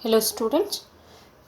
Hello students,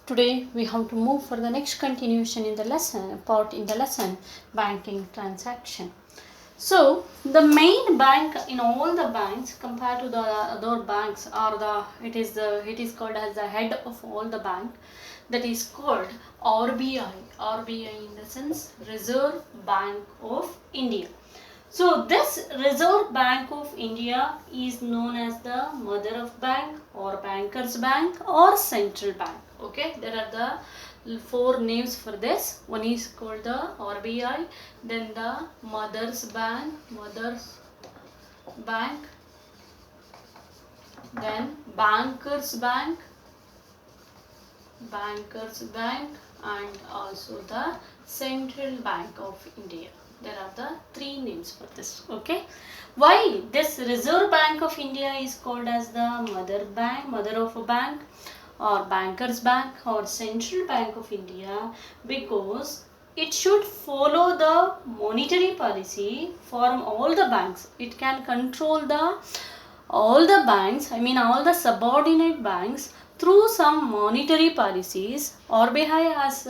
today we have to move for the next continuation in the lesson banking transaction. So the main bank in all the banks compared to the other banks are it is called as the head of all the bank, that is called RBI. RBI in the sense Reserve Bank of India. So this Reserve Bank of India is known as the mother of bank or bankers bank or central bank. Okay, there are the four names for this. One is called the RBI, then the mother's bank, then bankers bank, and also the central bank of India. There are the three names for this. Okay, why this Reserve Bank of India is called as the mother of a bank or bankers bank or central bank of India? Because it should follow the monetary policy from all the banks. It can control the all the banks, all the subordinate banks through some monetary policies. RBI has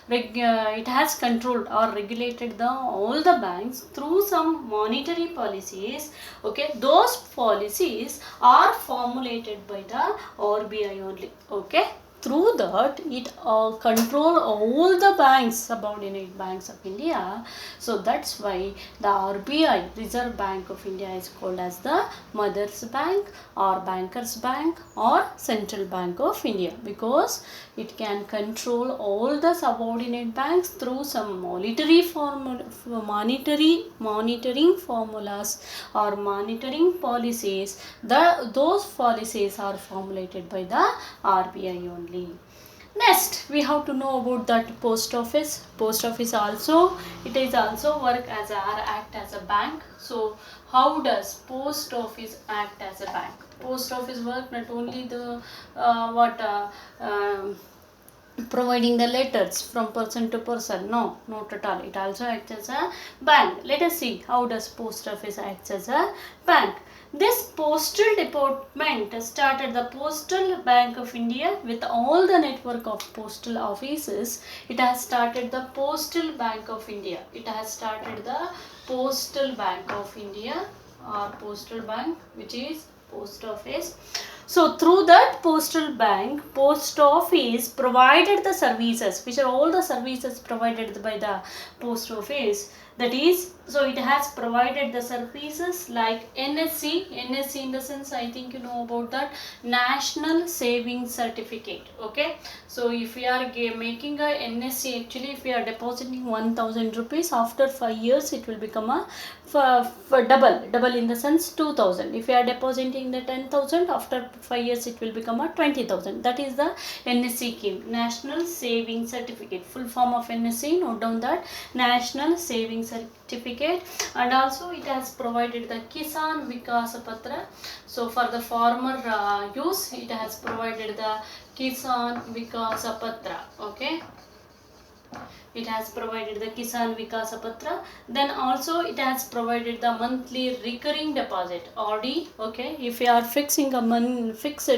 it has controlled or regulated the all the banks through some monetary policies. Okay, those policies are formulated by the RBI only. Okay, through that it control all the banks, subordinate banks of India. So that's why the RBI, Reserve Bank of India, is called as the mother's bank or bankers bank or central bank of India, because it can control all the subordinate banks through some monitoring formulas or monitoring policies. Those policies are formulated by the RBI only. Next, we have to know about that post office. Post office also, it is also work as act as a bank. So how does post office act as a bank? Post office work not only the providing the letters from person to person. No, not at all. It also acts as a bank. Let us see how does post office acts as a bank. This postal department started the Postal Bank of India with all the network of postal offices. It has started the Postal Bank of India. It has started the Postal Bank of India or postal bank, which is post office. So through that postal bank, post office provided the services, which are all the services provided by the post office. That is, so it has provided the services like NSC in the sense, I think you know about that, National Savings Certificate. Okay, so if we are making a NSC, actually if we are depositing 1000 rupees, after 5 years it will become a for double in the sense 2000. If you are depositing the 10,000, after 5 years it will become a 20,000. That is the NSC scheme, National Saving Certificate. Full form of NSC, note down that, National Saving Certificate. And also it has provided the Kisan Vikas Patra. So for the farmer use, it has provided the Kisan Vikas Patra. Okay, it has provided the Kisan Vikas Patra. Then also it has provided the monthly recurring deposit, RD. Okay, if you are fixing a fixed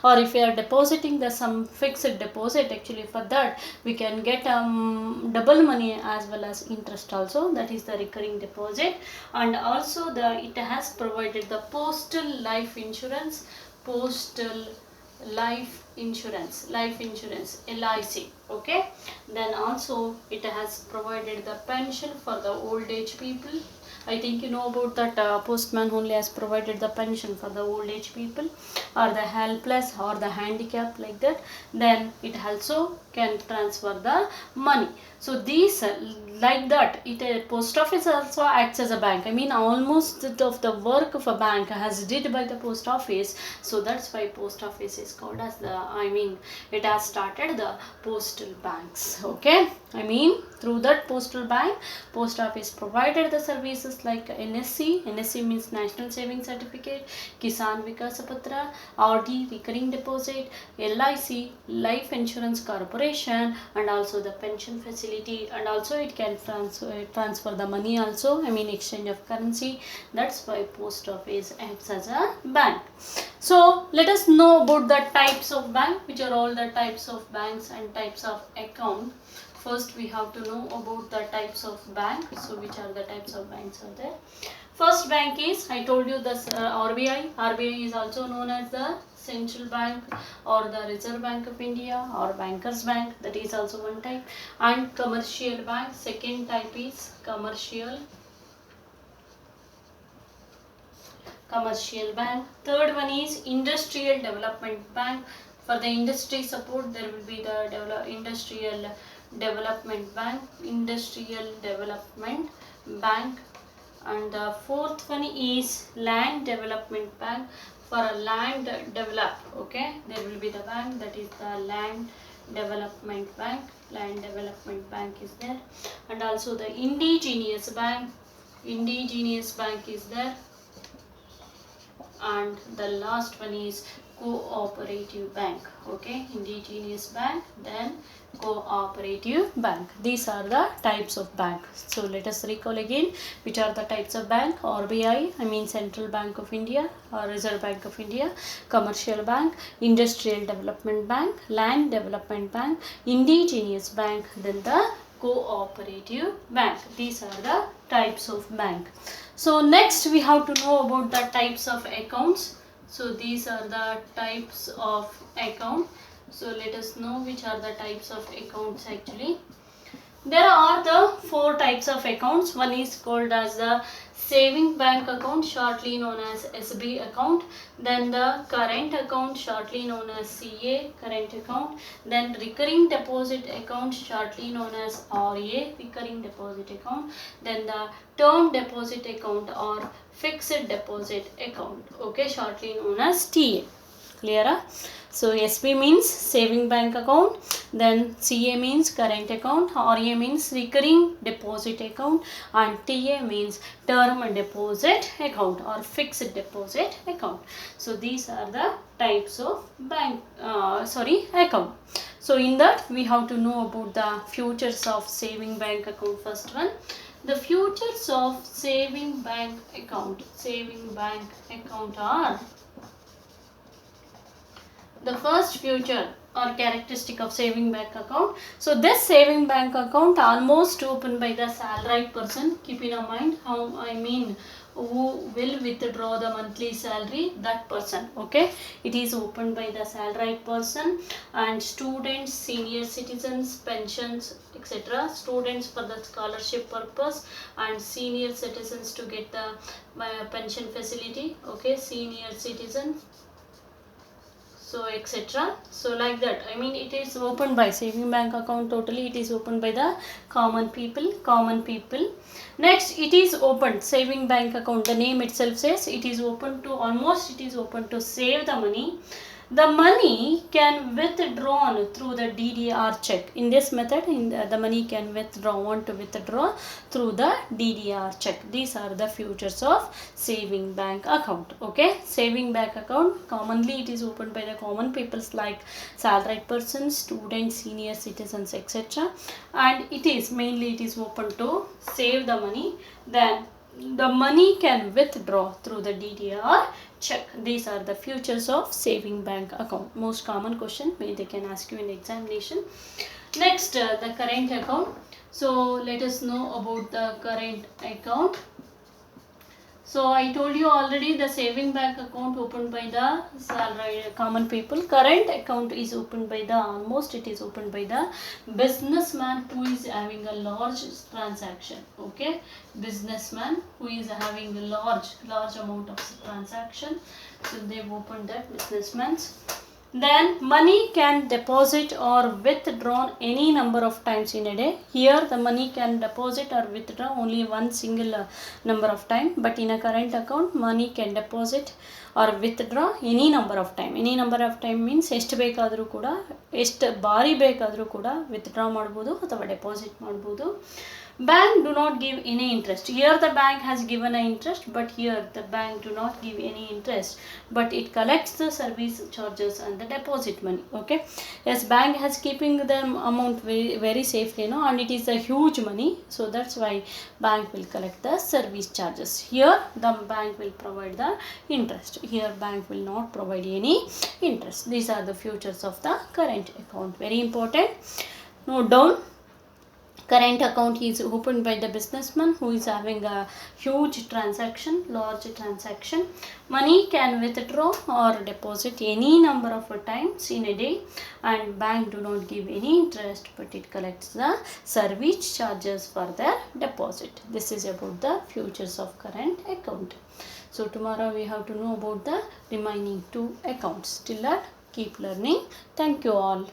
or if you are depositing the some fixed deposit, actually for that we can get double money as well as interest also. That is the recurring deposit. And also it has provided the postal life insurance, life insurance LIC. Okay, then also it has provided the pension for the old age people. I think you know about that, postman only has provided the pension for the old age people or the helpless or the handicap, like that. Then it also can transfer the money. So these like that, post office also acts as a bank. Almost of the work of a bank has did by the post office. So that's why post office is called as it has started the postal banks. Okay, through that postal bank, post office provided the services services like NSC means National Savings Certificate, Kisan Vikas Patra, RD recurring deposit, LIC Life Insurance Corporation, and also the pension facility, and also it can transfer the money also, I mean exchange of currency. That's why post office acts as a bank. So let us know about the types of bank, which are all the types of banks and types of account. First we have to know about the types of bank. So which are the types of banks are there? First bank is, I told you, this RBI. RBI is also known as the Central Bank or the Reserve Bank of India or Bankers Bank. That is also one type. And commercial bank, second type is commercial bank. Third one is industrial development bank. For the industry support, there will be the industrial development bank. And the fourth one is land development bank. For a land develop, okay, there will be the bank, that is the land development bank. Land development bank is there. And also the indigenous bank is there. And the last one is cooperative bank. Okay, indigenous bank, then cooperative bank. These are the types of bank. So let us recall again which are the types of bank. RBI, I mean Central Bank of India or Reserve Bank of India, commercial bank, industrial development bank, land development bank, indigenous bank, then the cooperative bank. These are the types of bank. So next we have to know about the types of accounts. So these are the types of account. So let us know which are the types of accounts actually. There are the 4 types of accounts. One is called as the saving bank account, shortly known as SB account. Then the current account, shortly known as CA, current account. Then recurring deposit account, shortly known as RA, recurring deposit account. Then the term deposit account or fixed deposit account, okay, shortly known as TA. Clear? So SB means saving bank account, then CA means current account, RA means recurring deposit account, and TA means term deposit account or fixed deposit account. So these are the types of bank account. So in that we have to know about the features of saving bank account. First one, the features of saving bank account are, the first feature or characteristic of saving bank account. So this saving bank account almost opened by the salaried person. Keep in mind how I mean who will withdraw the monthly salary, that person. Okay, it is opened by the salaried person, and students, senior citizens, pensions, etc. Students for the scholarship purpose, and senior citizens to get the pension facility. Okay, senior citizens, so etc. So like that, I mean it is opened by saving bank account, totally it is opened by the common people. Next, it is opened, saving bank account, the name itself says it is open to, almost it is open to save the money. The money can withdrawn through the DDR check. In this method, the money can withdraw through the DDR check. These are the features of saving bank account. Okay, saving bank account, commonly it is opened by the common peoples like salaried persons, students, senior citizens, etc. And it is mainly open to save the money. Then the money can withdraw through the DDR check. These are the features of saving bank account. Most common question they can ask you in examination. Next, the current account. So let us know about the current account. So I told you already, the saving bank account opened by the salaried common people. Current account is opened by the, almost it is opened by the businessman who is having a large transaction. Okay, businessman who is having a large amount of transaction. So they've opened that, businessman's. Then money can deposit or withdrawn any number of times in a day. Here the money can deposit or withdraw only one single number of time, but in a current account money can deposit or withdraw any number of time. Any number of time means ಎಷ್ಟು ಬೇಕಾದರೂ ಕೂಡ, ಎಷ್ಟು ಬಾರಿ ಬೇಕಾದರೂ ಕೂಡ withdraw ಮಾಡಬಹುದು ಅಥವಾ deposit ಮಾಡಬಹುದು. Bank do not give any interest. Here the bank has given an interest, but here the bank do not give any interest, but it collects the service charges and the deposit money. Okay, yes, bank has keeping the amount very safely, and it is a huge money, so that's why bank will collect the service charges. Here the bank will provide the interest, here bank will not provide any interest. These are the features of the current account, very important. Note down. Current account is opened by the businessman who is having a huge transaction, large transaction. Money can withdraw or deposit any number of times in a day, and bank do not give any interest, but it collects the service charges for their deposit. This is about the features of current account. So tomorrow we have to know about the remaining two accounts. Till that, keep learning. Thank you all.